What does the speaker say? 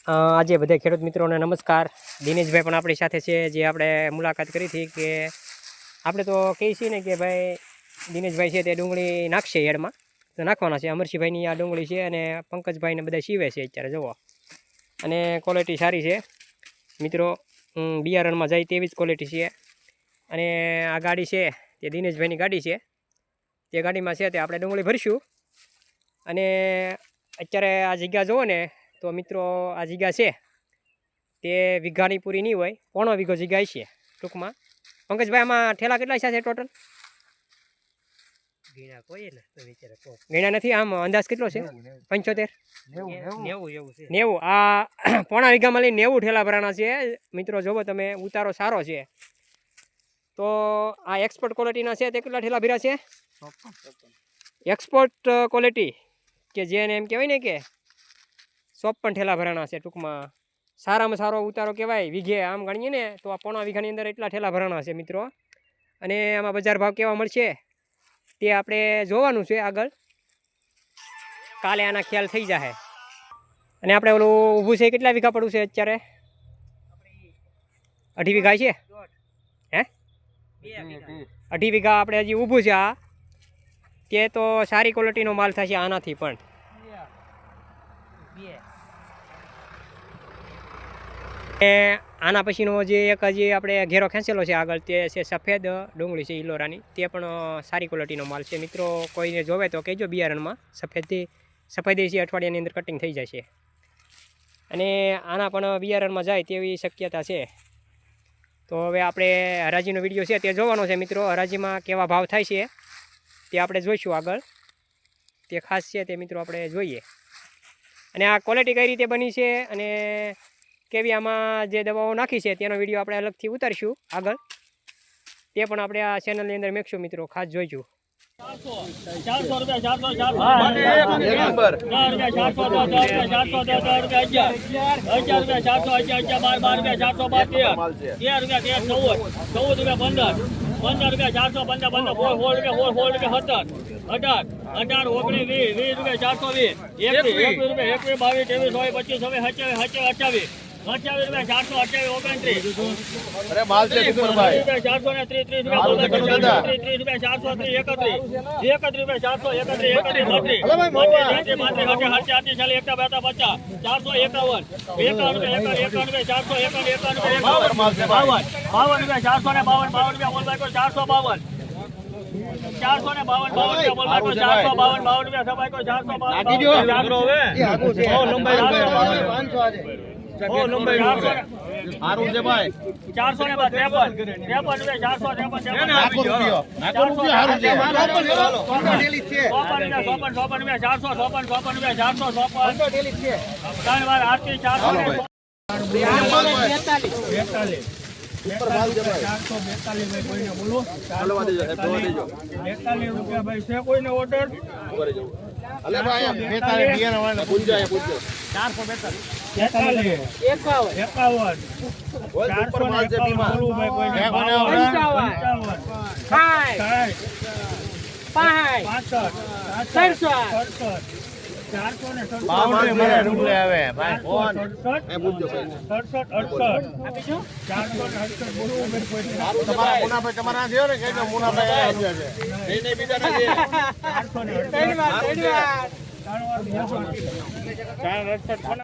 આજે બધા ખેડૂત મિત્રોને નમસ્કાર। દિનેશભાઈ પણ આપણી સાથે છે, જે આપણે મુલાકાત કરી હતી કે આપણે તો કહીએ છીએ ને કે ભાઈ દિનેશભાઈ છે તે ડુંગળી નાખશે હેડમાં, તો નાખવાના છે। અમરસિંહભાઈની આ ડુંગળી છે અને પંકજભાઈને બધા સીવે છે અત્યારે જુઓ, અને ક્વોલિટી સારી છે મિત્રો, બિયારણમાં જાય તેવી જ ક્વોલિટી છે। અને આ ગાડી છે તે દિનેશભાઈની ગાડી છે, તે ગાડીમાં છે તે આપણે ડુંગળી ભરીશું। અને અત્યારે આ જગ્યા જુઓ ને તો મિત્રો, આ જગ્યા છે તે વીઘાની પૂરી નહીં હોય, પોણો વીઘો જગ્યા છે ટૂંકમાં। પંકજભાઈ આમાં ઠેલા કેટલા છે ટોટલ? ગણ્યા નથી, આમ અંદાજ કેટલો છે? 75 90। આ પોણા વીઘામાં લઈને 90 ઠેલા ભરાણા છે મિત્રો। જોવો તમે, ઉતારો સારો છે। તો આ એક્સપોર્ટ ક્વોલિટીના છે તે કેટલા ઠેલા ભર્યા છે? એક્સપોર્ટ ક્વોલિટી કે જેને એમ કહેવાય ને કે 54 ઠેલા ભરાણા છે ટૂંકમાં। સારામાં સારો ઉતારો કહેવાય વીઘે, આમ ગણીએ ને તો આ પોણા વીઘાની અંદર એટલા ઠેલા ભરાણા છે મિત્રો। અને આમાં બજાર ભાવ કેવા મળશે તે આપણે જોવાનું છે આગળ, કાલે આના ખ્યાલ થઈ જશે। અને આપણે ઓલું ઊભું છે કેટલા વીઘા પડવું છે અત્યારે? 2.5 વીઘા છે, હે 2.5 વીઘા આપણે હજી ઊભું છે। આ તે તો સારી ક્વોલિટીનો માલ થશે આનાથી પણ। આના પછીનો જે એક હજી આપણે ઘેરો ખેંચેલો છે આગળ, તે છે સફેદ ડુંગળી છે ઇલોરાની, તે પણ સારી ક્વોલિટીનો માલ છે મિત્રો। કોઈને જોવે તો કહેજો બિયારણમાં, સફેદી છે અઠવાડિયાની અંદર કટિંગ થઈ જશે। અને આના પણ બિયારણમાં જાય તેવી શક્યતા છે। તો હવે આપણે હરાજીનો વિડીયો છે તે જોવાનો છે મિત્રો। હરાજીમાં કેવા ભાવ થાય છે તે આપણે જોઈશું આગળ, તે ખાસ છે તે મિત્રો આપણે જોઈએ। અને આ ક્વોલિટી કઈ રીતે બની છે અને કેવી આમાં જે દવાઓ નાખી છે તેનો વિડીયો આપણે અલગથી ઉતારીશું આગળ, તે પણ આપણે આ ચેનલની અંદર મેકશું મિત્રો, ખાસ જોઈશું। 400 રૂપિયા અરે માલ છે સુપરભાઈ 430 સારું છે ભાઈ 400 ને 53 કોઈને ઓર્ડર અલે ભાઈ 42 બિયારણ વાળા પૂછજો, અહીંયા પૂછજો 442 51 સુપર માલ છે બીમા 468